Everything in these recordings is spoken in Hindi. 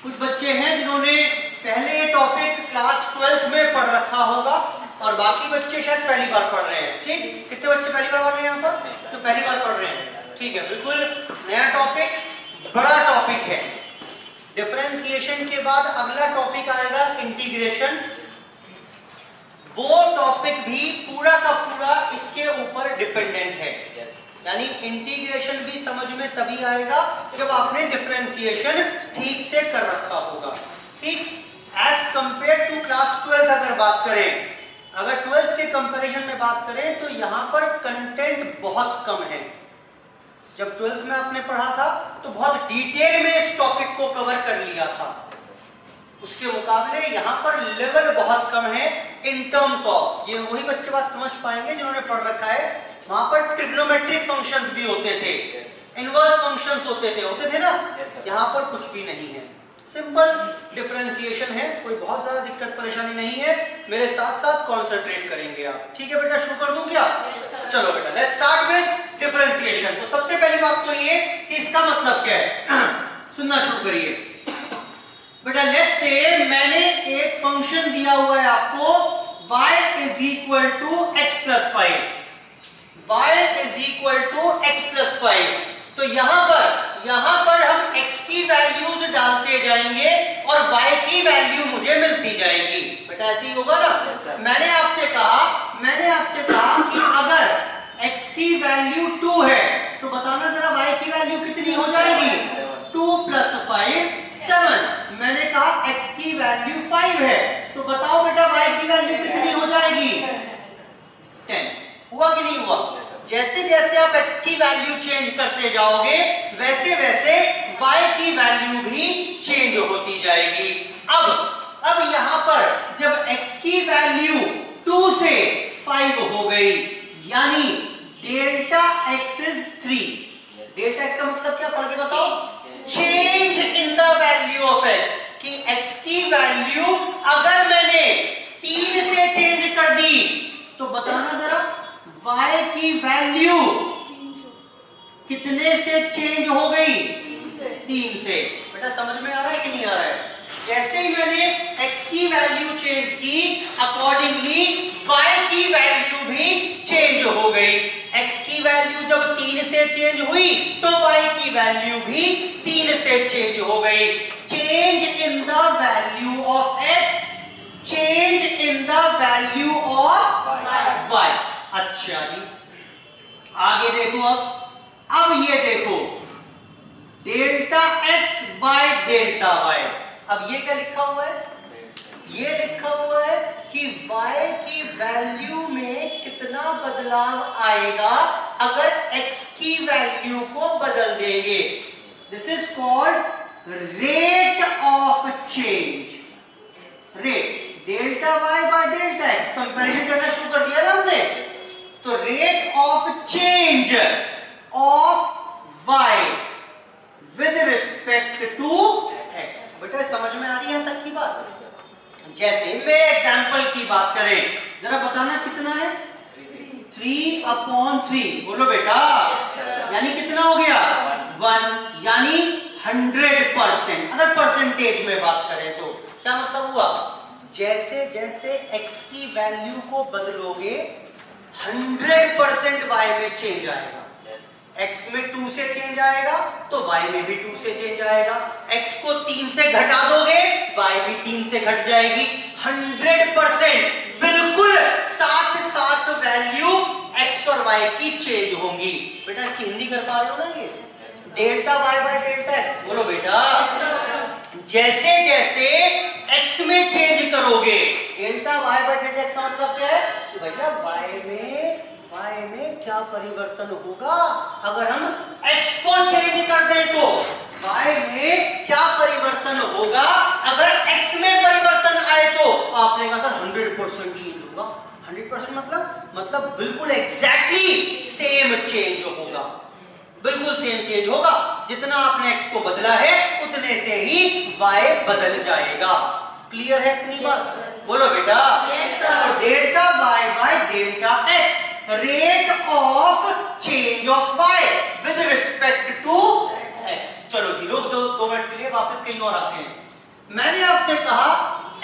कुछ बच्चे हैं जिन्होंने पहले ये टॉपिक क्लास 12th में पढ़ रखा होगा और बाकी बच्चे शायद पहली बार पढ़ रहे हैं। ठीक, कितने बच्चे पहली बार वाले हैं यहाँ पर? तो पहली बार पढ़ रहे हैं। ठीक है, बिल्कुल नया टॉपिक, बड़ा टॉपिक है। डिफरेंशिएशन के बाद अगला टॉपिक आएगा इंटीग्रेशन। वो टॉपिक भी पूरा का पूरा इसके ऊपर डिपेंडेंट है। यानी इंटीग्रेशन भी समझ में तभी आएगा जब आपने डिफरेंशिएशन ठीक से कर रखा होगा। ठीक, एज कंपेयर टू क्लास 12 अगर बात करें, अगर 12th के कंपैरिजन में बात करें तो यहां पर कंटेंट बहुत कम है। जब 12th में आपने पढ़ा था तो बहुत डिटेल में इस टॉपिक को कवर कर लिया था, उसके मुकाबले यहां पर लेवल बहुत कम है इन टर्म्स ऑफ। ये वही बच्चे बात समझ पाएंगे जिन्होंने पढ़ रखा है। वहां पर ट्रिग्नोमेट्रिक फंक्शंस भी होते थे, इनवर्स फंक्शंस होते थे ना। यहां पर कुछ भी नहीं है, सिंपल डिफरेंशिएशन है, कोई बहुत ज्यादा दिक्कत परेशानी नहीं है। मेरे साथ साथ कॉन्सेंट्रेट करेंगे आप। ठीक है बेटा, शुरू कर दूं क्या? चलो बेटा, लेट्स स्टार्ट विद डिफरेंशिएशन। तो सबसे पहली बात तो ये कि इसका मतलब क्या है, सुनना शुरू करिए बेटा। लेट्स से मैंने एक फंक्शन दिया हुआ है आपको, y is equal to x plus 5, y is equal to x plus 5। तो यहां पर हम x की वैल्यूज डालते जाएंगे और y की वैल्यू मुझे मिलती जाएगी। बेटा ऐसे ही होगा ना। मैंने आपसे कहा कि अगर x की वैल्यू 2 है तो बताना जरा y की वैल्यू कितनी हो जाएगी? 2 प्लस 5 7। मैंने कहा x की वैल्यू 5 है तो बताओ बेटा y की वैल्यू कितनी हो जाएगी? 10। हुआ कि नहीं हुआ? जैसे जैसे आप x की वैल्यू चेंज करते जाओगे वैसे वैसे y की वैल्यू भी चेंज होती जाएगी। अब यहां पर जब x की वैल्यू 2 से 5 हो गई, यानी delta x is 3। Delta x का मतलब क्या, पढ़ के बताओ? Change in the value of x, कि x की वैल्यू अगर मैंने 3 से चेंज कर दी तो बताना जरा y की वैल्यू कितने से चेंज हो गई? 3 से। बेटा समझ में आ रहा है कि नहीं आ रहा है? जैसे ही मैंने x की वैल्यू चेंज की, अकॉर्डिंगली y की वैल्यू भी चेंज हो गई। x की वैल्यू जब 3 से चेंज हुई तो y की वैल्यू भी 3 से चेंज हो गई। Change in the value of x, change in the value of y। अच्छा जी, आगे देखो। अब ये देखो, delta x by delta y। अब ये क्या लिखा हुआ है? ये लिखा हुआ है कि y की वैल्यू में कितना बदलाव आएगा अगर x की वैल्यू को बदल देंगे। This is called rate of change. Rate, delta y by delta x, comparison करना शुरू कर दिया ना हमने। तो rate of change of y with respect to x। बेटा समझ में आ रही है तक की बात? जैसे मेरे एग्जांपल की बात करें, जरा बताना कितना है? 3/3। बोलो बेटा, यानी कितना हो गया? 1, यानी 100%। अगर परसेंटेज में बात करें तो क्या मतलब हुआ? जैसे जैसे x की वैल्यू को बदलोगे 100% y में चेंज आएगा। x में 2 से चेंज आएगा तो y में भी 2 से चेंज आएगा। x को 3 से घटा दोगे y भी 3 से घट जाएगी। 100% बिल्कुल साथ साथ वैल्यू x और y की चेंज होंगी। बेटा इसकी हिंदी कर पा रहे हो ना? ये delta y by delta x। बोलो बेटा, जैसे जैसे x में चेंज करोगे, delta y by delta x का मतलब क्या है? कि भैया y में क्या परिवर्तन होगा अगर हम x को चेंज कर दें तो y में क्या परिवर्तन होगा अगर x में परिवर्तन आए तो? आपने कहा सर 100% चेंज होगा। 100% मतलब बिल्कुल एग्जैक्टली सेम चेंज होगा, बिल्कुल सेम चेंज होगा। जितना आपने x को बदला है उतने से ही y बदल जाएगा। क्लियर है इतनी बात? बोलो बेटा। तो delta y by delta x, rate of change of y with respect to x। चलो जी लोग 2 मिनट के लिए वापस कहीं और आते हैं। मैंने आपसे कहा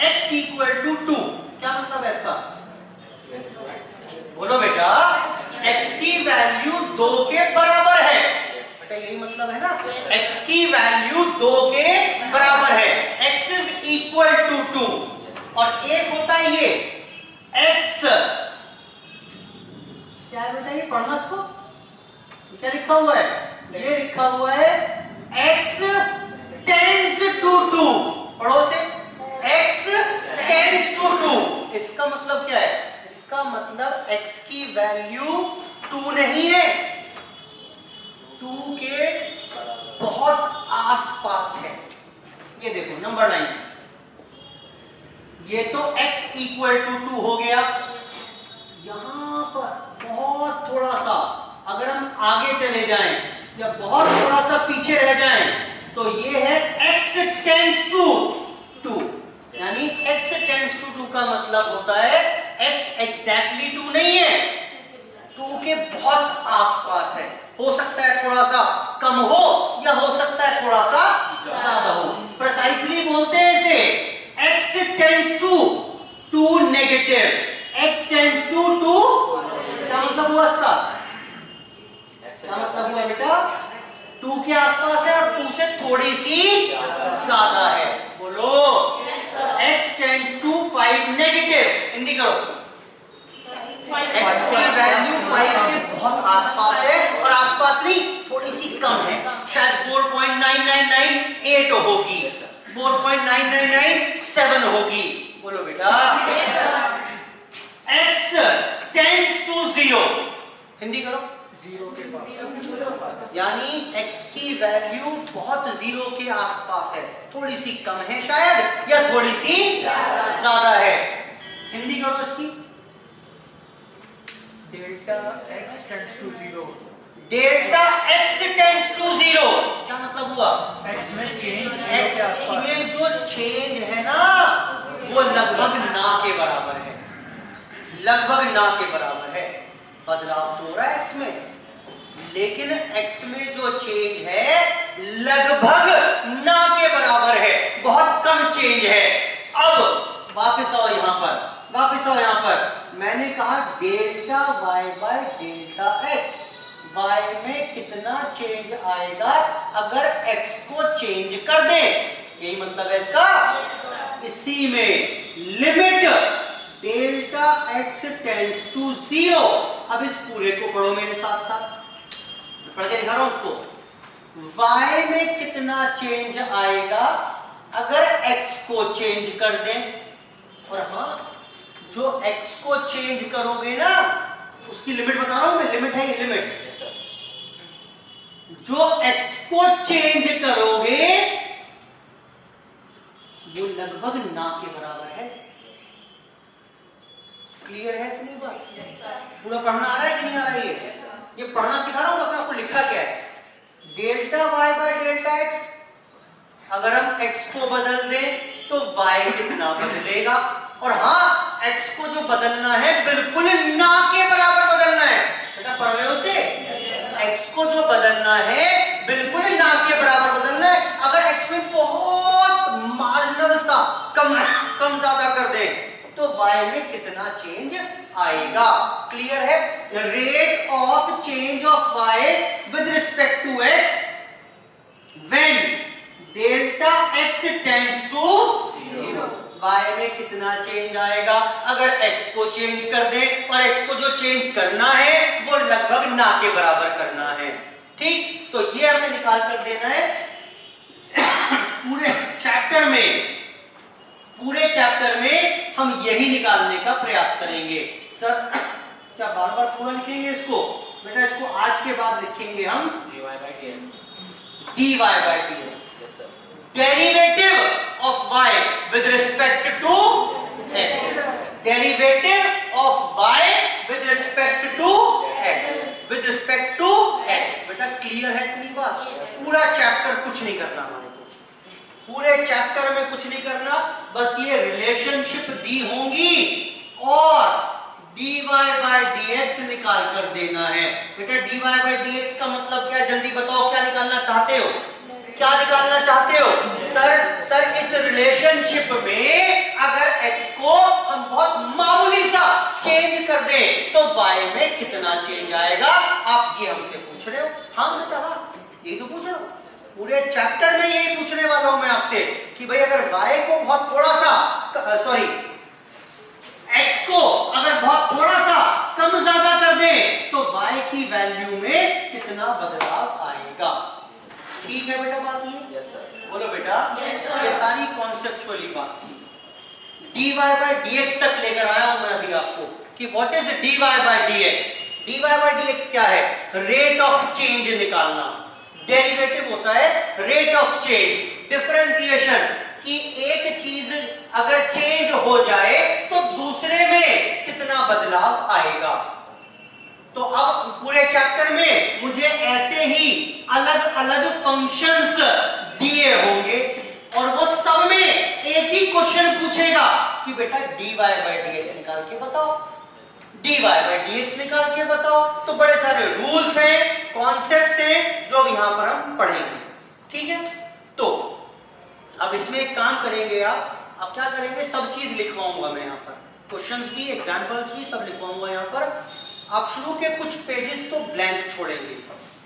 x इक्वल टू 2, क्या मतलब है इसका? बोलो बेटा, x की वैल्यू 2 के बराबर है, बेटा यही मतलब है ना, x की वैल्यू 2 के बराबर है, x इज इक्वल टू 2, और एक होता है ये x, क्या है बेटा ये, पढ़ना इसको, क्या लिखा हुआ है, ये लिखा हुआ है x टेंड्स टू 2, पढ़ो से, x टेंड्स टू 2, इसका मतलब क्या है? इसका मतलब x की वैल्यू 2 नहीं है, 2 के बहुत आसपास है। ये देखो नंबर 9, ये तो x इक्वल टू 2 हो गया, यहां पर बहुत थोड़ा सा अगर हम आगे चले जाएं या बहुत थोड़ा सा पीछे रह जाएं तो ये है x टेंड्स टू 2, यानी x टेंड्स टू 2 का मतलब होता है x एग्जैक्टली 2 नहीं है, 2 के बहुत आसपास है, हो सकता है थोड़ा सा कम हो या हो सकता है थोड़ा सा ज्यादा हो, प्रिसाइसली बोलते हैं इसे x tends to 2 negative, x tends to 2, क्या मतलब हुआ इसका? क्या मतलब हुआ बेटा? 2 के आसपास है और 2 से थोड़ी सी ज्यादा है, बोलो x tends to 5 negative, Hindi करो, x की वैल्यू 5 के बहुत आसपास है, और आसपास नहीं थोड़ी सी कम है, शायद 4.9998 होगी, 4.9997 होगी, बोलो बेटा x टेंड्स टू 0, हिंदी करो, 0 के पास, यानी x की वैल्यू बहुत 0 के आसपास है, थोड़ी सी कम है शायद या थोड़ी सी ज्यादा है, हिंदी करो इसकी, delta x tends to 0, delta x tends to 0, क्या मतलब हुआ? x में चेंज x में जो चेंज है ना वो लगभग ना के बराबर है, लगभग ना के बराबर है, बदलाव तो हो रहा है x में, लेकिन x में जो चेंज है लगभग ना के बराबर है, बहुत कम चेंज है। अब वापस आओ यहां पर, वापस आओ यहां पर, मैंने कहा delta y by delta x, y में कितना चेंज आएगा अगर x को चेंज कर दें, यही मतलब है इसका, इसी में limit delta x tends to 0, अब इस पूरे को पढ़ो मेरे साथ साथ, पढ़ के दिखा रहा हूं उसको, y में कितना चेंज आएगा अगर x को चेंज कर दें, और हाँ जो x को चेंज करोगे ना उसकी लिमिट बता रहा हूं मैं, लिमिट है ये लिमिट, जो x को चेंज करोगे वो लगभग ना के बराबर है, क्लियर है इतनी बात? पूरा पढ़ना आ रहा है कि नहीं आ रहा है? ये पढ़ना सिखा रहा हूं, बस मैं आपको लिखा क्या है, delta y by delta x, अगर हम x को बदल दें तो y कितना बदलेगा, और हाँ x को जो बदलना है बिल्कुल ना के बराबर बदलना है, बेटा पढ़ रहे हो उसे, x को जो बदलना है बिल्कुल ना के बराबर बदलना है, अगर x में बहुत मार्जिनल सा कम ज्यादा कर दें तो y में कितना चेंज आएगा, क्लियर है? Rate of change of y with respect to x when delta x tends to 0, y में कितना चेंज आएगा अगर x को चेंज कर दे, और x को जो चेंज करना है वो लगभग ना के बराबर करना है, ठीक? तो ये हमें निकाल कर देना है पूरे चैप्टर में हम यही निकालने का प्रयास करेंगे। सर क्या बार बार पूरा लिखेंगे इसको? बेटा इसको आज के बाद लिखेंगे हम dy by dx, derivative of y with respect to x, derivative of y with respect to x, with respect to x, बेटा क्लियर है इतनी बात? पूरा चैप्टर कुछ नहीं करना हमारे को, पूरे चैप्टर में कुछ नहीं करना, बस ये रिलेशनशिप दी होंगी और dy by dx निकाल कर देना है। बेटा dy by dx का मतलब क्या, जल्दी बताओ क्या निकालना चाहते हो, क्या निकालना चाहते हो? सर इस रिलेशन रिलेशनशिप में अगर x को हम बहुत मामूली सा चेंज कर दें तो y में कितना चेंज आएगा? आप ये हमसे पूछ रहे हो? हाँ बेटा, यही तो पूछ रहा हूं। पूरे चैप्टर में यही पूछने वाला हूं मैं आपसे कि भाई अगर y को बहुत थोड़ा सा x को अगर बहुत थोड़ा सा कम ज्यादा कर दें तो y की वैल्यू में कितना बदलाव आएगा? ठीक है बेटा, बात ये? yes, बोलो बेटा। yes, ये सारी कॉन्सेप्चुअली बात थी। dy by dx तक लेकर आया हूं मैं अभी आपको कि what is dy by dx। dy by dx क्या है? रेट ऑफ चेंज निकालना। डेरिवेटिव होता है रेट ऑफ चेंज, डिफरेंशिएशन, कि एक चीज अगर चेंज हो जाए तो दूसरे में कितना बदलाव आएगा। तो अब पूरे चैप्टर में मुझे ऐसे ही अलग अलग फंक्शंस दिए होंगे और वो सब में एक ही क्वेश्चन पूछेगा कि बेटा dy by dx निकाल के बताओ, dy by dx निकाल के बताओ। तो बड़े सारे रूल्स हैं, कॉन्सेप्ट्स हैं जो अब यहां पर हम पढ़ेंगे। ठीक है, तो अब इसमें एक काम करेंगे आप क्या करेंगे? सब चीज लिखवाऊंगा मैं यहाँ पर, क्वेश्चंस भी, एग्जांपल्स भी सब लिखवाऊंगा यहाँ पर। आप शुरू के कुछ पेजेस तो ब्लैंक छोड़ेंगे,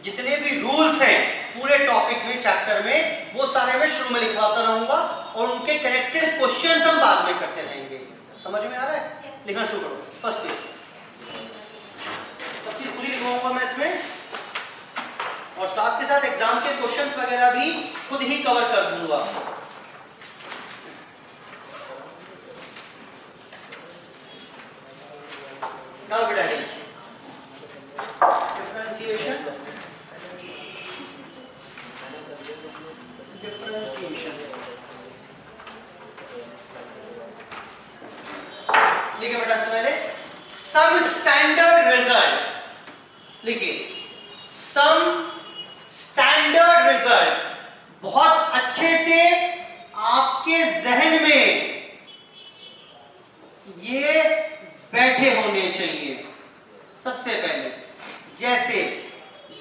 जितने भी रूल्स हैं पूरे टॉपिक में, चैप्टर में, वो सारे मैं शुरू में लिखवाता रहूंगा और उनके कनेक्टेड क्वेश्चंस हम बाद में करते रहेंगे। समझ में आ रहा है? लिखना शुरू करो। फर्स्ट पेज सब चीज पूरी लिखवाऊंगा मैं इसमें और साथ के साथ एग्जाम के क्वेश्चंस वगैरह भी खुद ही कवर कर दूंगा। Now we're adding differentiation. लिखिए बेटा, पहले सम स्टैंडर्ड रिजल्ट्स लिखिए। सम स्टैंडर्ड रिजल्ट्स बहुत अच्छे से आपके जहन में ये बैठे होने चाहिए। सबसे पहले जैसे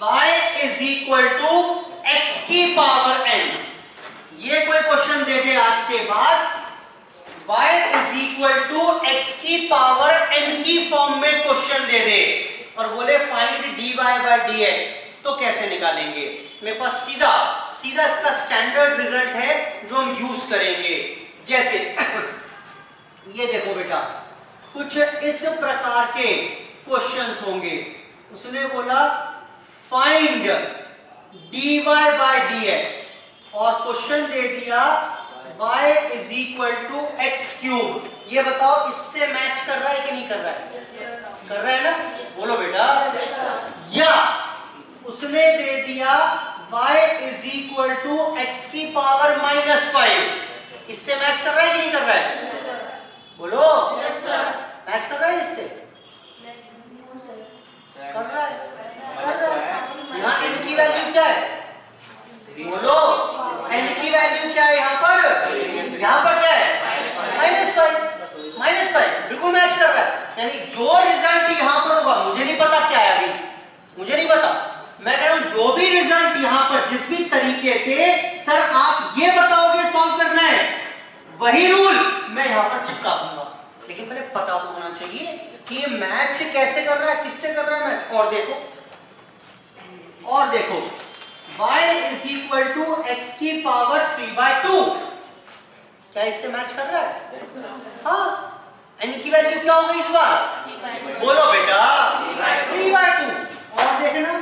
y is equal to x की पावर n, ये कोई क्वेश्चन दे दे आज के बाद, y is equal to x की पावर n की फॉर्म में क्वेश्चन दे दे और बोले फाइंड dy by dx, तो कैसे निकालेंगे? मेरे पास सीधा इसका स्टैंडर्ड रिजल्ट है जो हम यूज करेंगे। जैसे ये देखो बेटा, कुछ इस प्रकार के क्वेश्चंस होंगे। उसने बोला फाइंड dy by dx और क्वेश्चन दे दिया y is equal to x cube. ये बताओ इससे मैच कर रहा है कि नहीं कर रहा है? कर रहा है ना? बोलो बेटा। या उसने दे दिया y is equal to x की पावर -5, इससे मैच कर रहा है कि नहीं कर रहा है? बोलो। मैच कर रहा है इससे? कर रहा है, कर रहा है। यहाँ n की वैल्यू क्या है? बोलो, n की वैल्यू क्या है यहाँ पर? यहाँ पर क्या है? -5, बिल्कुल मैच कर रहा है। यानी जो रिजल्ट यहाँ पर होगा, मुझे नहीं पता क्या है अभी, मुझे नहीं पता, मैं कह रहा हूं जो भी रिजल्ट यहाँ पर जिस भी तरीके से सर आप ये बताओगे सॉल्व करना है, वही रूल मैं यहाँ पर चिपका दूंगा। लेकिन पहले पता तो होना चाहिए कि ये मैच कैसे कर रहा है, किससे कर रहा है मैच। और देखो y is equal to x की पावर 3/2, क्या इससे मैच कर रहा है? हाँ। n की वैल्यू क्या होगी इस बार? बोलो बेटा, 3/2। और देखना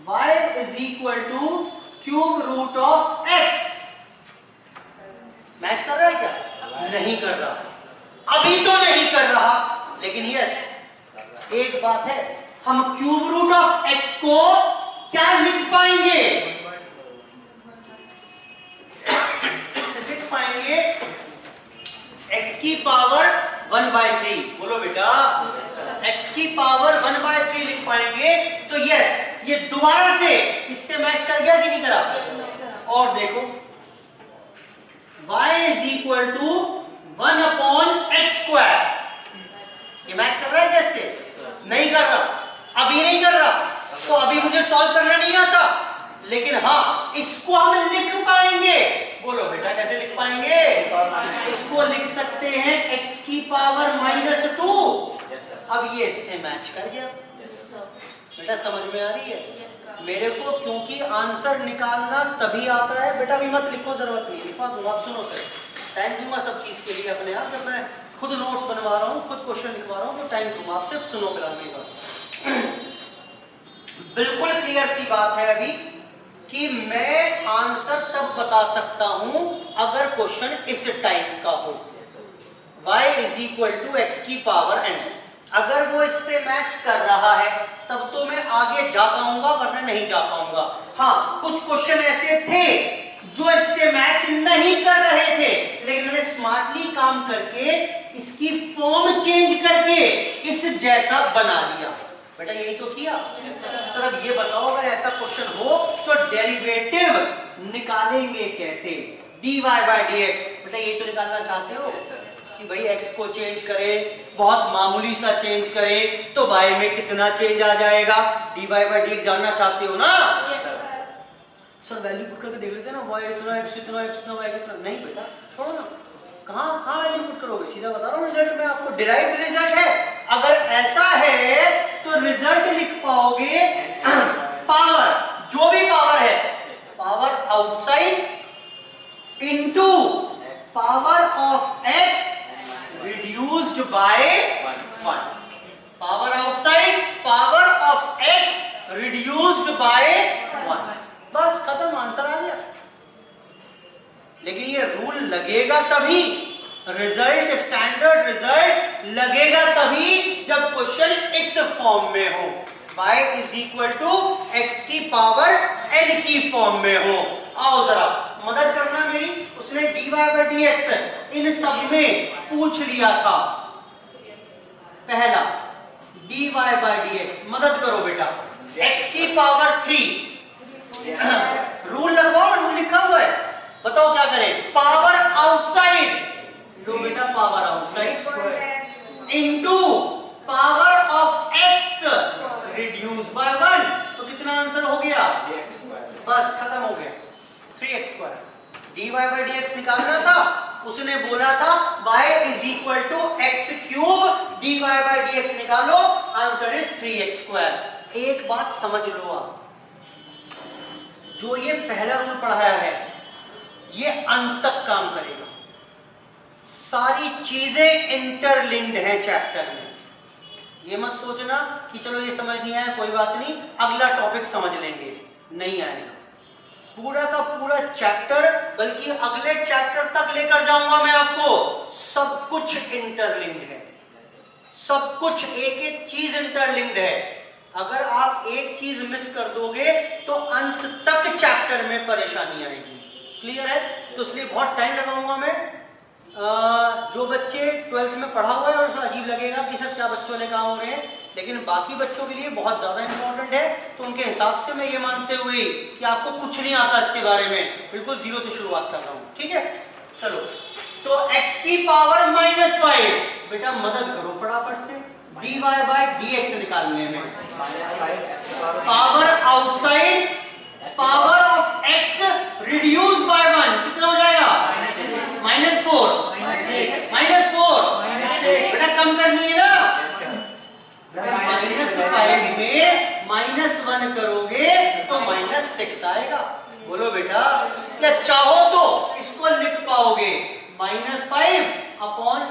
y is equal to cube root of x, match कर रहा है क्या? नहीं कर रहा, अभी तो नहीं कर रहा, लेकिन यस एक बात है, हम क्यूब रूट ऑफ x को क्या लिख पाएंगे? लिख पाएंगे x की पावर 1/3। बोलो बेटा, x की पावर 1/3 लिख पाएंगे। तो यस, ये दोबारा से इससे मैच कर गया कि नहीं करा? और देखो y is equal to 1/x², ये मैच कर रहा है कैसे? नहीं कर रहा, अभी नहीं कर रहा, तो अभी मुझे सॉल्व करना नहीं आता, लेकिन हाँ इसको हम लिख पाएंगे। बोलो बेटा, कैसे लिख पाएंगे? इसको लिख सकते हैं x की पावर -2। अब ये इससे मैच कर गया। बेटा समझ में आ रही है? मेरे को क्योंकि आंसर निकालना तभी आता है। बेटा भी मत लिखो, जरूरत नहीं लिखवा दूंगा। आप सुनो सर, टाइम दूंगा सब चीज के लिए अपने आप। जब मैं खुद नोट्स बनवा रहा हूँ, खुद क्वेश्चन लिखवा रहा हूँ, तो टाइम दूंगा। आप सिर्फ सुनो फिलहाल मेरी बात। बिल्कुल क्लियर सी बात है अभी कि मैं आंसर तब बता सकता हूं अगर क्वेश्चन इस टाइप का हो, y = x की पावर n। अगर वो इससे मैच कर रहा है तब तो मैं आगे जा पाऊंगा, वरना नहीं जा पाऊंगा। हाँ, कुछ क्वेश्चन ऐसे थे जो इससे मैच नहीं कर रहे थे, लेकिन मैंने स्मार्टली काम करके इसकी फॉर्म चेंज करके इस जैसा बना लिया। बेटा यही तो किया। सर अब ये बताओ, अगर ऐसा क्वेश्चन हो तो डेरिवेटिव निकालेंगे कैसे? dy/dx। बेटा यही तो निकालना चाहते हो कि भाई x को चेंज करें, बहुत मामूली सा चेंज करें तो y में कितना चेंज आ जाएगा। dy/dx जानना चाहते हो ना? सर वैल्यू पुट करके देख लेते हैं ना, y इतना, x इतना, x इतना, y इतना। नहीं बेटा छोड़ो ना, कहाँ वैल्यू पुट करोगे? सीधा बता रहा हूँ, रिजल्ट में आपको डिराइव्ड रिजल्ट है। अगर ऐसा है तो रिजल्ट लिख पाओगे पावर, जो भी पावर है, power outside into power of x reduced by 1। Power outside power of x reduced by 1। बस खत्म, आंसर आ गया। लेकिन ये रूल लगेगा तभी, रिजल्ट स्टैंडर्ड रिजल्ट लगेगा तभी जब क्वेश्चन इस फॉर्म में हो, y = x की पावर n की फॉर्म में हो। आओ जरा मदद करना मेरी। उसने dy/dx इन सब में पूछ लिया था। पहला dy/dx, मदद करो बेटा। x की पावर 3, रूल लगवाओ, रूल लिखा हुआ है। बताओ क्या करें? पावर आउटसाइड, लो बेटा power outside into power of x reduce बाय 1। तो कितना आंसर हो गया? बस खत्म हो गया, 3x²। dy/dx निकालना था, उसने बोला था y = x³ dy/dx निकालो, आंसर इज 3x²। एक बात समझ लो आप, जो ये पहला रूल पढ़ाया है ये अंत तक काम करेगा। सारी चीजें इंटरलिंक्ड हैं चैप्टर में। ये मत सोचना कि चलो ये समझ नहीं आया कोई बात नहीं, अगला टॉपिक समझ लेंगे, नहीं आएगा। पूरा का पूरा चैप्टर, बल्कि अगले चैप्टर तक लेकर जाऊंगा मैं आपको। सब कुछ इंटरलिंक्ड है, सब कुछ, एक एक चीज इंटरलिंक्ड है। अगर आप एक चीज मिस कर दोगे तो अंत तक चैप्टर में परेशानी आएगी। क्लियर है? तो इसलिए बहुत टाइम लगाऊंगा मैं। जो बच्चे 12th में पढ़ा हुआ है और अजीब लगेगा कि सर क्या बच्चों ने कहा हो रहे हैं, लेकिन बाकी बच्चों के लिए बहुत ज्यादा इंपॉर्टेंट है। तो उनके हिसाब से मैं ये मानते हुए कि आपको कुछ नहीं आता इसके बारे में, बिल्कुल जीरो से शुरुआत कर रहा हूं। ठीक है, चलो। तो x की पावर -5, बेटा मदद करो फटाफट से dy/dx निकालने में। Power outside power of x reduce बाय 1 कितना हो जाएगा? -4। बेटा कम करनी है ना, -5 में -1 करोगे तो -6 आएगा। बोलो बेटा, क्या चाहो तो इसको लिख पाओगे -5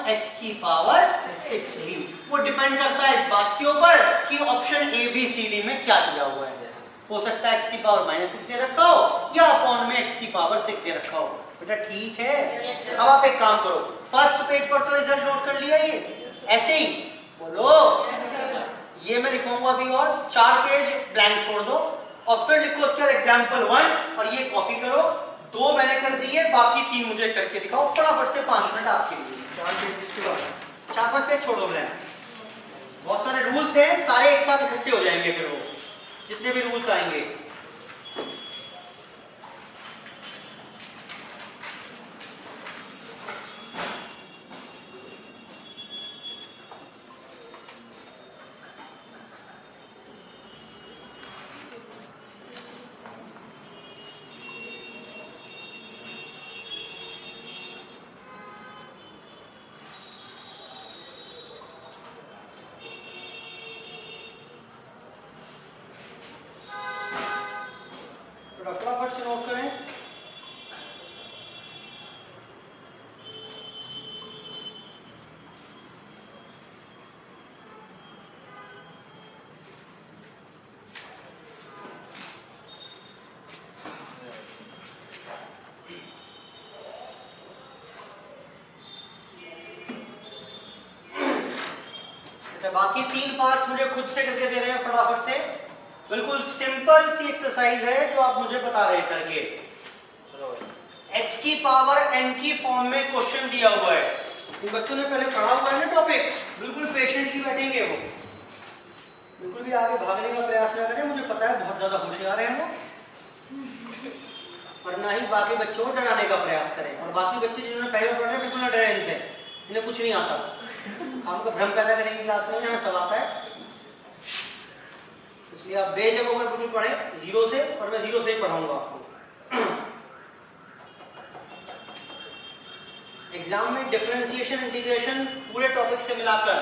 x की पावर 6 भी। वो डिपेंड करता है इस बात के ऊपर कि ऑप्शन ABCD में क्या दिया हुआ है। हो सकता है x की पावर -6 दे रखा हो या अपॉन में x की पावर 6 दे रखा हो। बेटा ठीक है। अब आप एक काम करो, फर्स्ट पेज पर तो रिजल्ट नोट कर लिया, ये ऐसे ही बोलो। ये मैं लिखूंगा अभी और 4 पेज ब्लैंक छोड़ दो और फिर लिखो उसके बाद एग्जाम्पल 1 और ये कॉपी करो। 2 मैंने कर दिए, बाकी 3 मुझे करके दिखाओ फटाफट से, 5 मिनट आपके लिए। 4-5 पेज छोड़ो ब्लैंक। बहुत सारे रूल्स हैं, सारे एक साथ इकट्ठे हो जाएंगे फिर वो जितने भी रूल्स आएंगे। बाकी 3 पार्ट्स मुझे खुद से करके दे रहे हैं फटाफट से। बिल्कुल सिंपल सी एक्सरसाइज है जो आप मुझे बता रहे हैं करके। x की पावर n की फॉर्म में क्वेश्चन दिया हुआ है। इन बच्चों ने पहले पढ़ा हुआ है ना टॉपिक, बिल्कुल पेशेंटली बैठेंगे वो, बिल्कुल भी आगे भागने का प्रयास ना करें। मुझे पता है बहुत ज्यादा होशियार हैं वो, और ना ही बाकी बच्चों को डराने का प्रयास करें। और बाकी बच्चे जिन्होंने पहले पढ़ रहे हैं बिल्कुल डरे इनसे, इन्हें कुछ नहीं आता, हमको भ्रम पैदा करेंगे क्लास में, हमें सब आता है। इसलिए आप बेझिझक होकर बिल्कुल पढ़ें जीरो से, और मैं जीरो से ही पढ़ाऊंगा आपको। एग्जाम में डिफरेंशिएशन इंटीग्रेशन पूरे टॉपिक से मिलाकर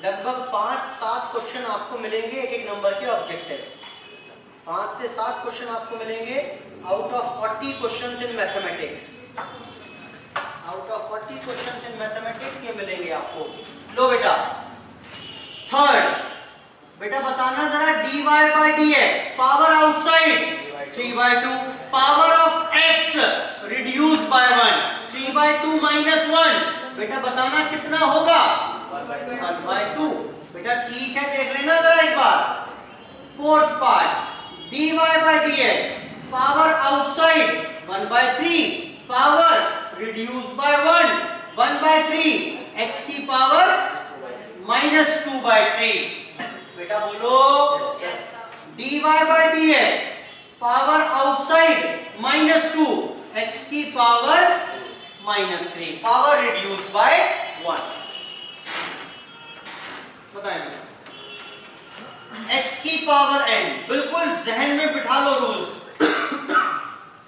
लगभग 5-7 क्वेश्चन आपको मिलेंगे एक एक नंबर के ऑब्जेक्टिव। 5 से 7 क्वेश्चन आपको मिलेंगे out of 40 questions in mathematics. Out of 40 questions in mathematics ये मिलेंगे आपको। लो बेटा, थर्ड बेटा बताना जरा dy by dx power outside 3/2, power of x reduced by 1 3/2 minus 1। बेटा बताना कितना होगा 1/2। बेटा ठीक है, देख लेना जरा एक बार। Fourth part dy by dx power outside 1/3, power reduced by 1 1/3, x की पावर -2/3। बेटा बोलो dy by dx power outside -2, x की पावर -3, पावर रिड्यूस बाय 1। बताएंगे x की पावर n, बिल्कुल जहन में बिठा लो रूल्स।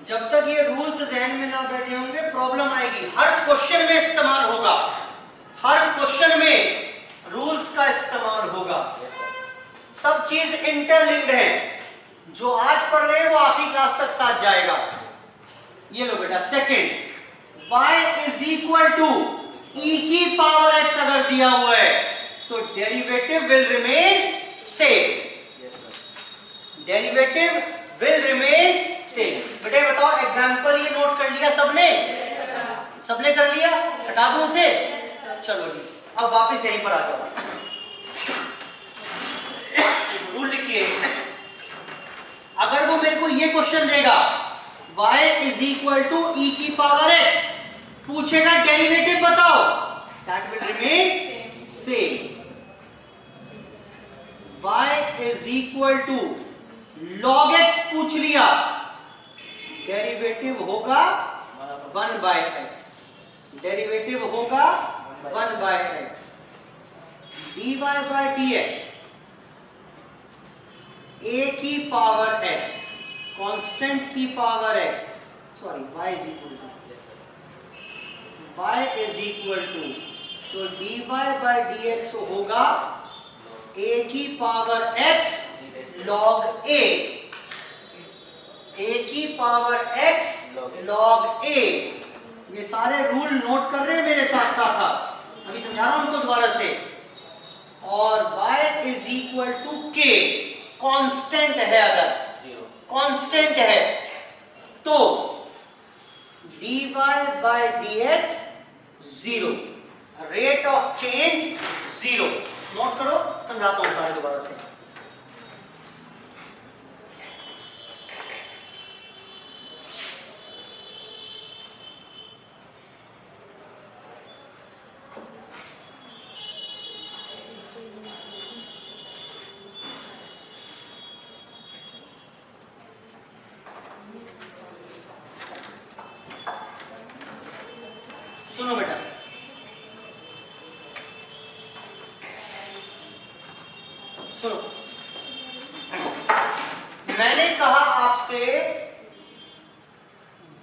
जब तक ये रूल्स जहन में ना बैठे होंगे प्रॉब्लम आएगी। हर क्वेश्चन में इस्तेमाल होगा, हर क्वेश्चन में रूल्स का इस्तेमाल होगा। सब चीज इंटरलिंक्ड है, जो आज पढ़ रहे हैं वो आखिरी क्लास तक साथ जाएगा। ये लो बेटा second, y is equal to e की पावर x अगर दिया हुआ है तो derivative will remain same, derivative will remain same. बेटे बताओ एग्जांपल ये नोट कर लिया सबने? सबने कर लिया? हटा दूं उसे? चलो जी, अब वापस यहीं पर आ जाओ। रूल लिखिए, अगर वो मेरे को ये क्वेश्चन देगा y is equal to e की पावर x, पूछेगा डेरिवेटिव बताओ, that will remain same. y is equal to log x पूछ लिया, डेरिवेटिव होगा 1/x, डेरिवेटिव होगा 1/x। dy by dx a की पावर x, कांस्टेंट की power x, sorry y is equal to, y is equal to, तो dy by dx होगा a की power x log a, a की पावर x log a। ये सारे रूल नोट कर रहे हैं मेरे साथ साथ, आप अभी समझा रहा हूं उनको दोबारा से। और y is equal to k, constant है, अगर कांस्टेंट है तो dy by dx 0, rate of change 0। Note करो, समझाता हूं सारे दोबारा से। सुनो बेटा, सुनो, मैंने कहा आपसे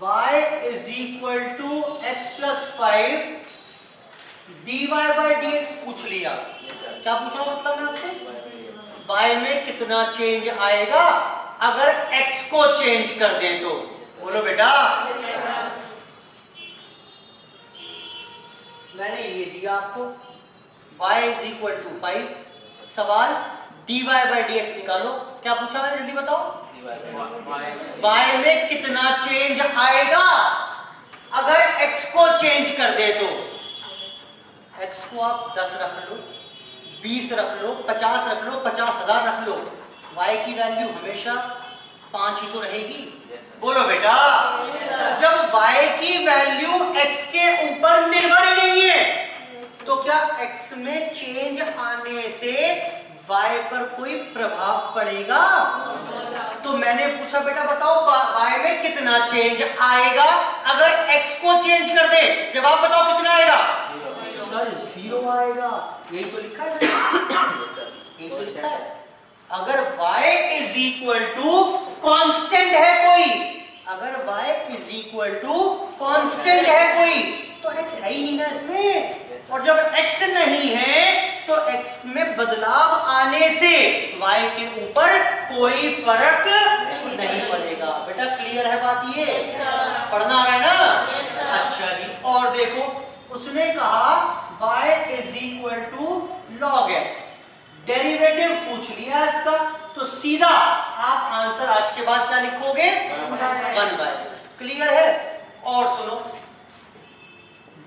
y is equal to x plus 5 dy by dx पूछ लिया। क्या पूछा मतलब मैं आपसे? y में कितना चेंज आएगा अगर x को चेंज कर दें तो? बोलो बेटा। मैंने ये दिया आपको y इज इक्वल टू 5, सवाल dy by dx निकालो। क्या पूछा मैंने, जल्दी बताओ? y में कितना चेंज आएगा अगर x को चेंज कर दे तो? x को आप 10 रख लो, 20 रख लो, 50 रख लो, 50,000 रख लो, y की वैल्यू हमेशा 5 ही तो रहेगी। बोलो बेटा, जब y की वैल्यू x के ऊपर निर्भर ही नहीं है तो क्या x में चेंज आने से y पर कोई प्रभाव पड़ेगा? तो मैंने पूछा बेटा बताओ y में कितना चेंज आएगा अगर x को चेंज कर दे? जवाब बताओ कितना आएगा? सर 0 आएगा। यही तो लिखा है, यही तो लिखा है। अगर y is equal to constant है कोई, अगर y is equal to constant है कोई, तो x है ही नहीं ना इसमें। और जब x नहीं है तो x में बदलाव आने से y के ऊपर कोई फर्क नहीं पड़ेगा। बेटा क्लियर है बात? ये पढ़ना आ रहा है ना? अच्छा जी, और देखो उसने कहा y is equal to log x, derivative पूछ लिया इसका, तो सीधा आप आंसर आज के बाद क्या लिखोगे? 1/x। क्लियर है? और सुनो,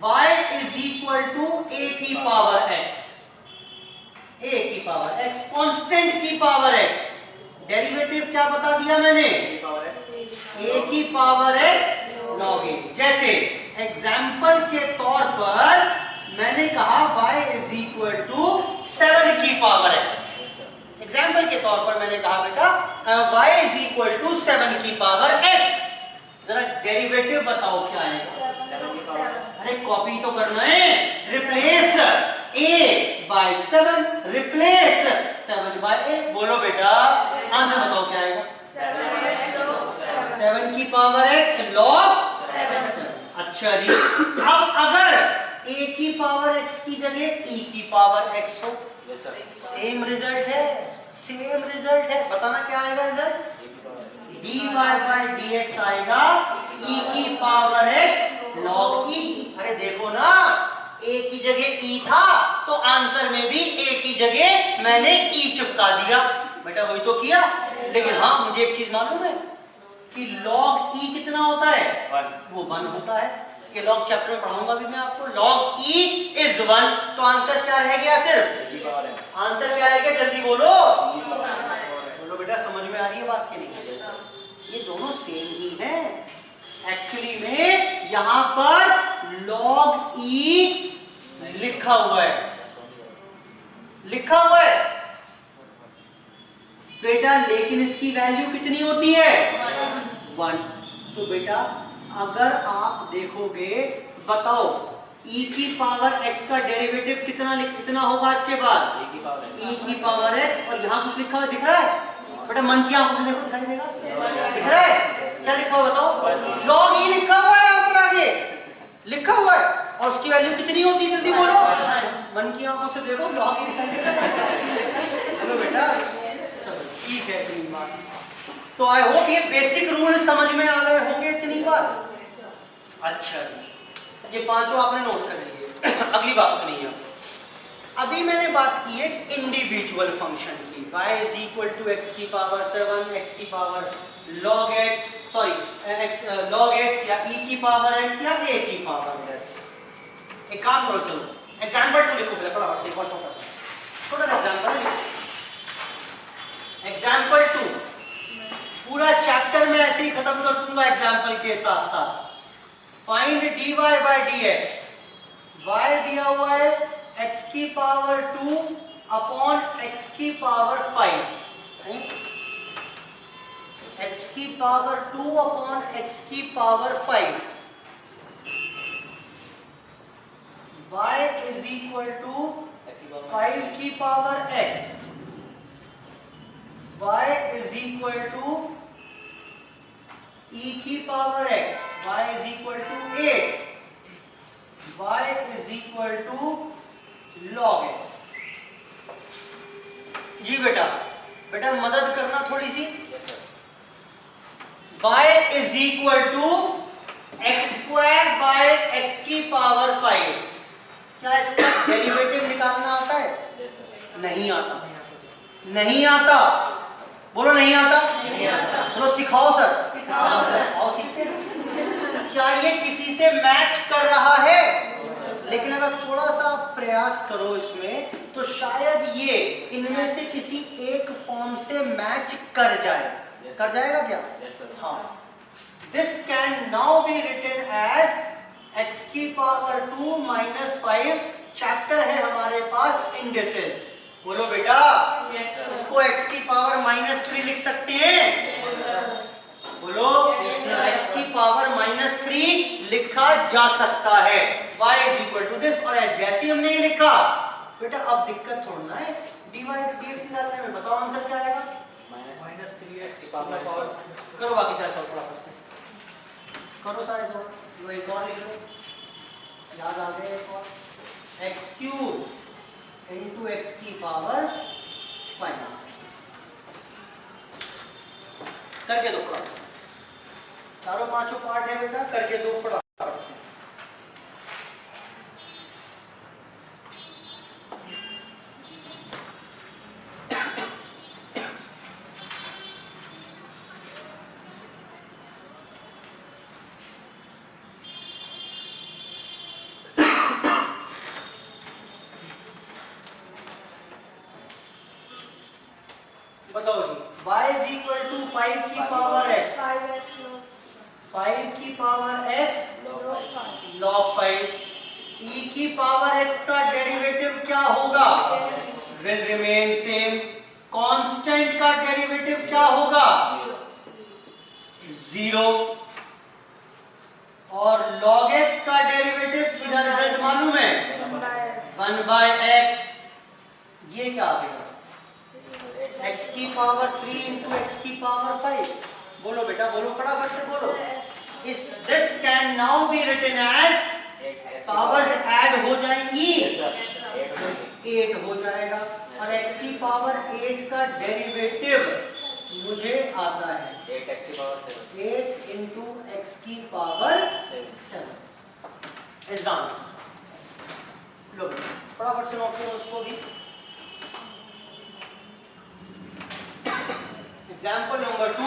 y is equal to a की पावर x, a की पावर x, कांस्टेंट की पावर x, डेरिवेटिव क्या बता दिया मैंने? a की पावर x log a। जैसे एग्जाम्पल के तौर पर मैंने कहा y इज इक्वल टू 7 की पावर x। एग्जाम्पल के तौर पर मैंने कहा बेटा y इज इक्वल टू 7 की पावर x। जरा डेरिवेटिव बताओ क्या है? अरे कॉपी तो करना है। Replace a by 7, replace 7 by a। बोलो बेटा आंसर बताओ क्या आएगा? 7 की पावर x log 7। अच्छा जी, अब अगर a की पावर x की जगह e की पावर x हो, सेम रिजल्ट है, सेम रिजल्ट है। बताना क्या आएगा रिजल्ट? dy बाय dx आएगा e की पावर x log e। अरे देखो ना, a की जगह e था तो आंसर में भी a की जगह मैंने e चिपका दिया। बेटा वही तो किया। लेकिन हाँ, मुझे एक चीज मालूम है कि log e कितना होता है? 1। वो 1 होता है। ये log चैप्टर में पढ़ाऊंगा भी मैं आपको। log e इज 1, तो आंसर क्या रह गया? सिर्फ आंसर क्या रह गया? जल्दी बोलो। बोलो बेटा, समझ में आ रही है बात की नहीं? ये दोनों सेम ही हैं। एक्चुअली में यहां पर log e लिखा हुआ है, लिखा हुआ है बेटा, लेकिन इसकी वैल्यू कितनी होती है? 1। तो बेटा अगर आप देखोगे, बताओ e की पावर x का डेरिवेटिव कितना होगा आज के बाद? e की पावर x। और यहाँ कुछ लिखा हुआ दिख रहा है? बेटा मन की आंखों से देखो, दिखाई देगा? दिख रहा है? क्या लिखा हुआ बताओ? log e लिखा हुआ है, यहाँ पर आगे लिखा हुआ है। और उसकी वैल्यू कितनी होती है? जल्दी बोलो। मन की आंखों से देखो, log e दिखाई देगा। चलो बेटा, चलो ठीक है इतनी बात। तो आई होप ये बेसिक रूल समझ में आ गए होंगे इतनी बात। अच्छा, ये पांचों आपने नोट कर लिए। अगली बात सुनिए। अभी मैंने बात की है इंडिविजुअल फंक्शन की। y is equal to x की पावर 7, x की power log x, sorry x log x, या e की पावर x, या a की पावर x। एक काम करो, चलो एग्जाम्पल 2 लिखो पहले फटाफट से, थोड़ा सा एग्जाम्पल लिखो। एग्जाम्पल 2 पूरा चैप्टर में ऐसे ही खत्म कर दूंगा एग्जाम्पल के साथ साथ। Find dy by dx। y दिया हुआ है x की पावर 2 अपॉन x की पावर 5, x की पावर 2 अपॉन x की power 5। y is equal to 5 की power x, y is equal to e की power x, y is equal to 8, y is equal to log x। जी बेटा, बेटा मदद करना थोड़ी सी। y is equal to x square by x की पावर 5। क्या इसका डेरिवेटिव निकालना आता है? नहीं आता। नहीं आता। बोलो नहीं आता। बोलो सिखाओ सर। सिखाओ, सीखते हैं। क्या ये किसी से मैच कर रहा है? लेकिन अगर थोड़ा सा प्रयास प्रयास करो इसमें तो शायद ये इनमें से किसी एक फॉर्म से मैच कर जाए। कर जाएगा क्या? हाँ। This can now be written as x की पावर 2 माइनस 5। चैप्टर है हमारे पास इंडिसेस। बोलो बेटा, इसको x की पावर माइनस 3 लिख सकते हैं? बोलो, x की पावर माइनस 3 लिखा जा सकता है। y is equal to this. और जैसे हमने ये लिखा बेटा, अब दिक्कत थोड़ा है dy टू dx निकालने में। बताओ आंसर क्या आएगा? माइनस 3x की पावर। करो बाकी सारे सॉल्व फटाफट से करो सारे सॉल्व। एक और लिख लो, याद आ गया एक और। x क्यूब इंटू एक्स की पावर 5 करके दो फटाफट। चारों पांचों पार्ट है बेटा, करके दो फटाफट से। बताओ जी, y इज इक्वल टू 5 की पावर x, 5 की पावर x log 5। e की पावर x का डेरिवेटिव क्या होगा? Will remain same. कांस्टेंट का डेरिवेटिव क्या होगा? 0। और log x का डेरिवेटिव सीधा रिजल्ट मालूम है, 1/x। ये क्या आ गया? x की पावर 3 इंटू एक्स की पावर 5। बोलो बेटा, बोलो फटाफट से बोलो। This can now be written as, powers add हो जाएंगी, 8 हो जाएगा। और x की पावर 8 का डेरिवेटिव मुझे आता है 8 इंटू एक्स की पावर 7 इज द आंसर। लो फटाफट से नोट करो उसको भी। एग्जाम्पल नंबर 2,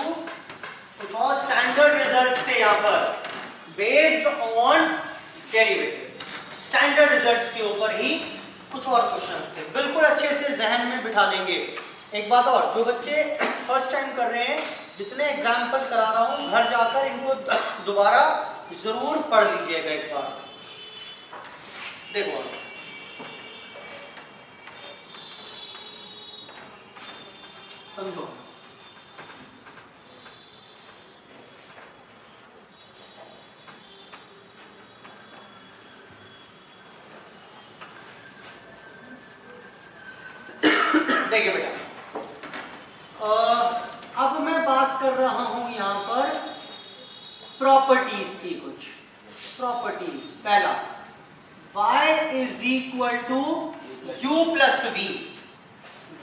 कुछ और स्टैंडर्ड रिजल्ट थे यहाँ पर based on derivative. Standard results के ऊपर ही कुछ और क्वेश्चन थे, बिल्कुल अच्छे से जहन में बिठा लेंगे। एक बात और, जो बच्चे फर्स्ट टाइम कर रहे हैं, जितने एग्जाम्पल करा रहा हूं घर जाकर इनको दोबारा जरूर पढ़ लीजिएगा एक बार। देखो समझो। देखिए बेटा, अब मैं बात कर रहा हूं यहां पर प्रॉपर्टीज की। कुछ प्रॉपर्टीज। पहला, y is equal to u plus v।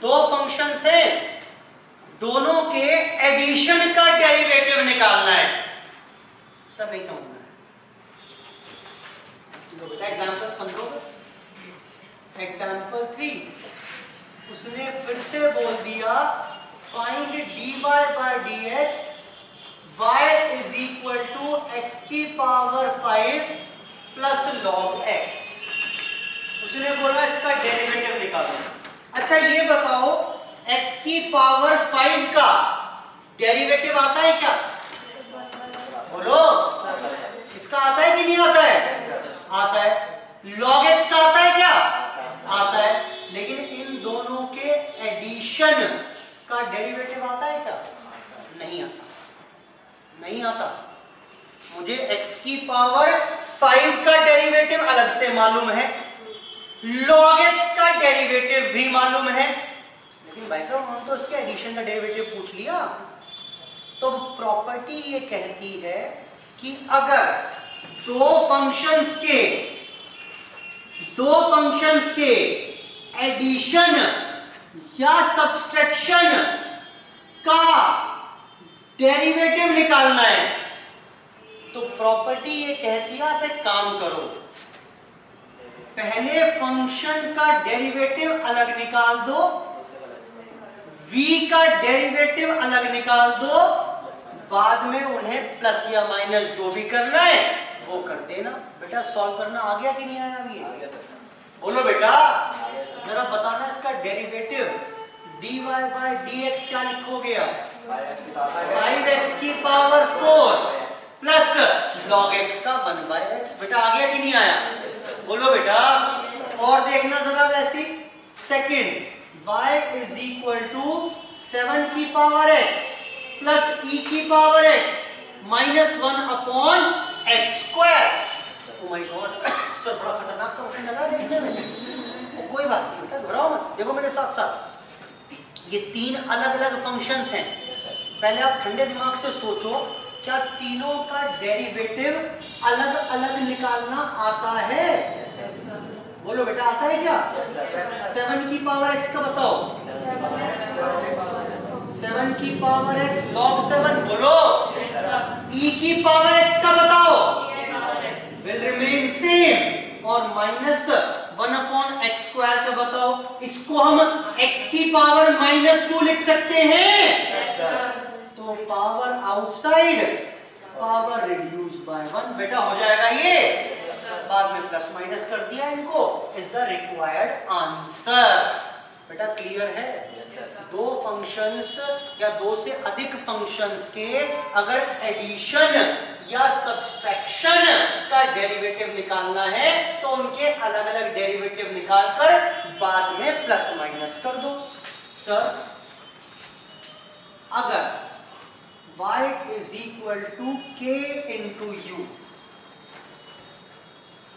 दो फंक्शंस हैं, दोनों के एडिशन का डेरिवेटिव निकालना है। सब नहीं समझना है बेटा, एग्जाम्पल समझो। एग्जाम्पल 3, उसने फिर से बोल दिया find dy by dx, y is equal to x की पावर 5 प्लस log x। उसने बोला इसका डेरिवेटिव निकालो। अच्छा ये बताओ, x की पावर 5 का डेरिवेटिव आता है क्या? बोलो, इसका आता है कि नहीं आता है? आता है। log x का आता है क्या? आता है। लेकिन इन दोनों के एडिशन का डेरिवेटिव आता है क्या? नहीं आता, नहीं आता। मुझे x की पावर 5 का डेरिवेटिव अलग से मालूम है, log x का डेरिवेटिव भी मालूम है, लेकिन भाई साहब हम तो उसके एडिशन का डेरिवेटिव पूछ लिया। तो प्रॉपर्टी ये कहती है कि अगर दो फंक्शंस के एडिशन या सब्सट्रैक्शन का डेरिवेटिव निकालना है, तो प्रॉपर्टी ये कहती है आप एक काम करो, पहले फंक्शन का डेरिवेटिव अलग निकाल दो, v का डेरिवेटिव अलग निकाल दो, बाद में उन्हें प्लस या माइनस जो भी करना है वो कर देना। बेटा सॉल्व करना आ गया कि नहीं आया? अभी बोलो बेटा, जरा बताना इसका डेरिवेटिव dy बाय dx क्या लिखोगे आप? 5x की पावर 4 प्लस log x का 1/x। बेटा आ गया कि नहीं आया? बोलो बेटा। और देखना जरा वैसी second, y is equal to 7 की पावर x प्लस e की power x minus 1 upon x square. Oh my God sir, बड़ा खतरनाक सा क्वेश्चन लगा देखने में। कोई बात नहीं बेटा, घबराओ मत। देखो मेरे साथ साथ, ये तीन अलग अलग फंक्शंस हैं। पहले आप ठंडे दिमाग से सोचो, क्या तीनों का डेरिवेटिव अलग अलग निकालना आता है? बोलो बेटा, आता है क्या? 7 की पावर x का बताओ। 7 की पावर x log 7 बोलो। e की पावर x का बताओ। Will remain same. और माइनस 1 अपॉन एक्स स्क्वायर का बताओ। इसको हम x की पावर -2 लिख सकते हैं। तो पावर आउटसाइड, पावर रिड्यूस बाय 1 बेटा हो जाएगा ये। बाद में प्लस माइनस कर दिया इनको, इज द रिक्वायर्ड आंसर। बेटा क्लियर है? दो फंक्शंस या दो से अधिक फंक्शंस के अगर एडिशन या सब्सट्रैक्शन का डेरिवेटिव निकालना है तो उनके अलग अलग डेरिवेटिव निकालकर बाद में प्लस माइनस कर दो। सर अगर y is equal to k into u,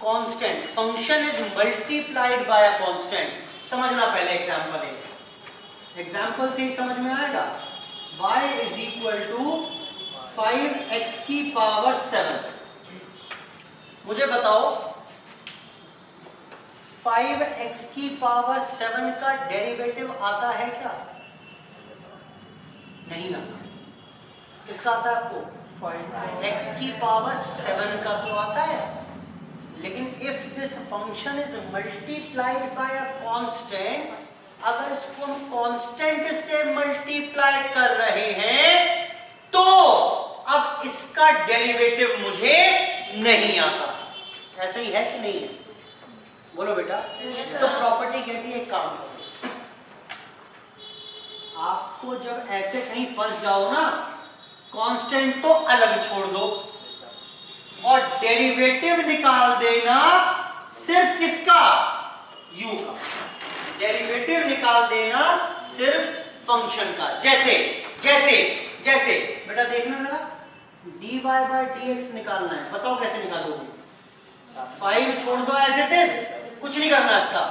constant, function is multiplied by a constant। समझना पहले एग्जाम्पल से ही समझ में आएगा। y is equal to 5x की पावर 7। मुझे बताओ 5x की पावर 7 का डेरिवेटिव आता है क्या? नहीं आता। किसका आता है आपको? x की पावर 7 का तो आता है, लेकिन if this function is multiplied by a constant, अगर इसको हम कांस्टेंट से मल्टीप्लाई कर रहे हैं तो अब इसका डेरिवेटिव मुझे नहीं आता। ऐसा ही है कि नहीं है? बोलो बेटा। तो प्रॉपर्टी कहती है एक काम करो, आपको जब ऐसे कहीं फंस जाओ ना, कांस्टेंट तो अलग छोड़ दो और डेरिवेटिव निकाल देना सिर्फ किसका? u का। डेरिवेटिव निकाल देना सिर्फ फंक्शन का। जैसे जैसे जैसे बेटा देखना जरा, dy बाय dx निकालना है, बताओ कैसे निकालोगे? 5 छोड़ दो एज इट इज, कुछ नहीं करना इसका।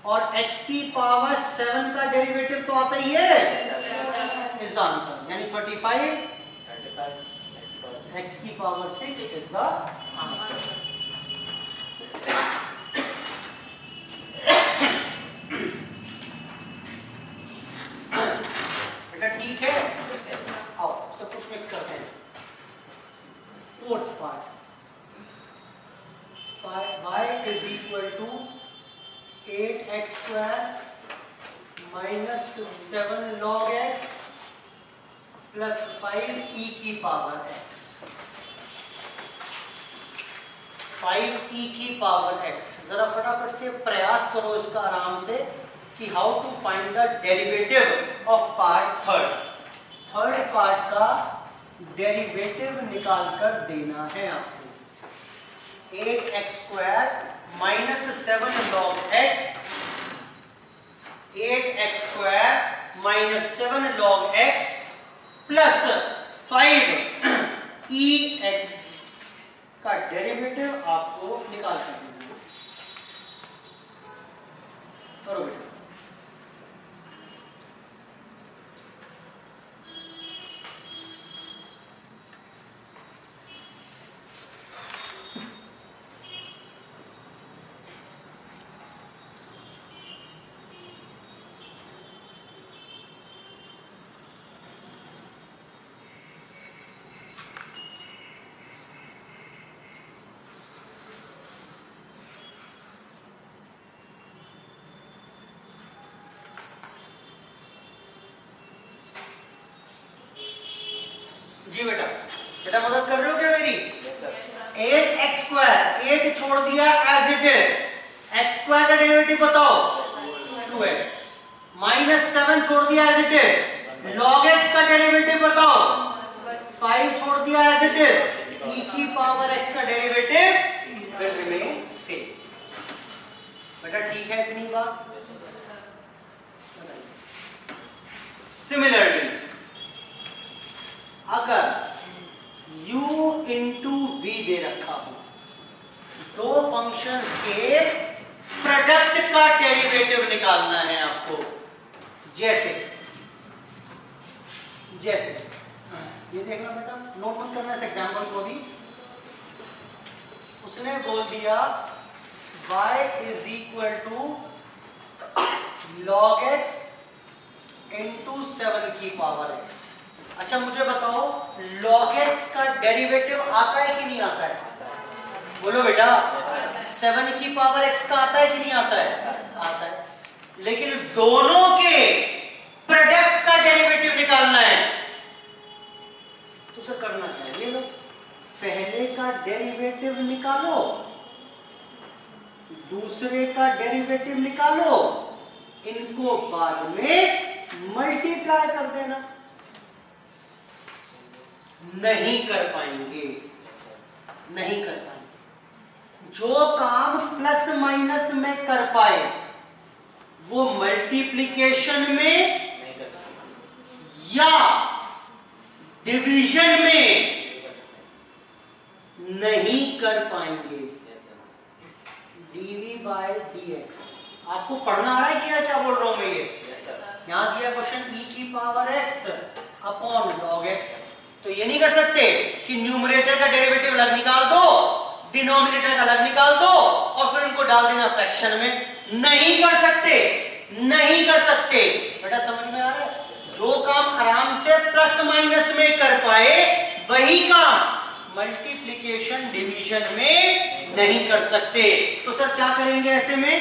और x की पावर 7 का डेरिवेटिव तो आता ही है, इज द आंसर। यानी 35 x की पावर 6 इज द आंसर। बेटा ठीक है, आओ सब कुछ मिक्स करते हैं। Fourth part, y is equal to 8x square minus 7 log x plus 5e की पावर x। 5e की पावर x। जरा फटाफट से प्रयास करो इसका आराम से कि how to find the derivative of part third. Third part का डेरिवेटिव निकाल कर देना है आपको। 8x square minus 7 log x, 8x square minus 7 log x plus 5ex का डेरिवेटिव आपको निकाल सकते हैं। करो बेटा। जी बेटा, बेटा मदद कर रहे हो क्या मेरी? 8x स्क्वायर, 8 छोड़ दिया as it is, x square का डेरिवेटिव बताओ 2x, -7 छोड़ दिया as it is, log x का डेरिवेटिव बताओ 5 छोड़ दिया एज इट इज, e की पावर x का डेरिवेटिव विल रिमेन सेम। बेटा ठीक है इतनी बात। सिमिलरली अगर u इंटू वी दे रखा हो, दो फंक्शंस के प्रोडक्ट का डेरिवेटिव निकालना है आपको। जैसे ये देखना बेटा, नोट मत करना इस एग्जांपल को भी। उसने बोल दिया y is equal to log x into 7 की पावर x। अच्छा मुझे बताओ log x का डेरिवेटिव आता है कि नहीं आता है? बोलो बेटा 7 की पावर x का आता है कि नहीं आता है? आता है। लेकिन दोनों के प्रोडक्ट का डेरिवेटिव निकालना है तो सर करना क्या है? ये लो, पहले का डेरिवेटिव निकालो, दूसरे का डेरिवेटिव निकालो, इनको बाद में मल्टीप्लाई कर देना। नहीं कर पाएंगे, नहीं कर पाएंगे। जो काम प्लस माइनस में कर पाए वो मल्टीप्लिकेशन में या डिवीजन में नहीं कर पाएंगे। dv by dx आपको पढ़ना आ रहा है कि क्या बोल रहा हूं मैं? ये यहां दिया क्वेश्चन e की power x upon log x। तो ये नहीं कर सकते कि न्यूमरेटर का डेरिवेटिव अलग निकाल दो, डिनोमिनेटर का अलग निकाल दो और फिर उनको डाल देना फ्रैक्शन में। नहीं कर सकते, नहीं कर सकते। बेटा समझ में आ रहा है? जो काम आराम से प्लस माइनस में कर पाए वही काम मल्टीप्लिकेशन डिवीजन में नहीं कर सकते। तो सर क्या करेंगे ऐसे में?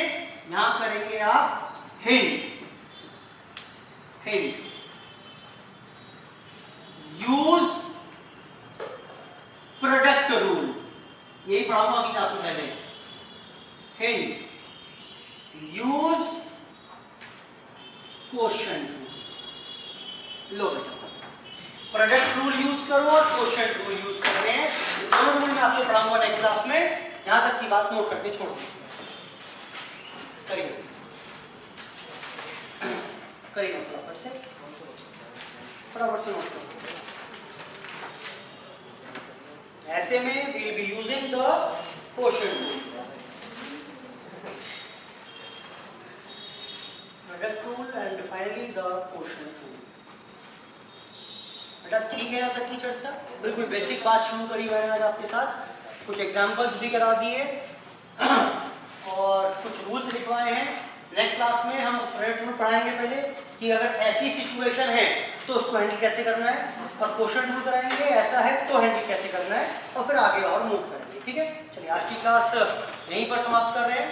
यहां करेंगे आप हिंट यूज प्रोडक्ट रूल। यही पढ़ाऊंगा अभी क्लास में पहले। Hint use quotient rule. लो बेटा प्रोडक्ट रूल यूज करो और क्वोशंट रूल यूज करने हैं। दोनों रूल मैं आपको पढ़ाऊंगा नेक्स्ट क्लास में। यहां तक की बात नोट करके छोड़ दीजिए। करिए करिए फटाफट से नोट करो। ऐसे में we will be using the quotient rule. Product rule and finally the quotient rule. बेटा ठीक है यहाँ तक की चर्चा? बिल्कुल बेसिक बात शुरू करी मैंने आज आपके साथ, कुछ एग्जांपल्स भी करा दिए और कुछ रूल्स लिखवाए हैं। नेक्स्ट क्लास में हम प्रोडक्ट रूल पढ़ाएंगे पहले कि अगर ऐसी सिचुएशन है तो उसको हैंडल कैसे करना है, और क्वोशंट रूल कराएंगे ऐसा है तो हैंडल कैसे करना है, और फिर आगे और मूव करेंगे। ठीक है, चलिए आज की क्लास यहीं पर समाप्त कर रहे हैं।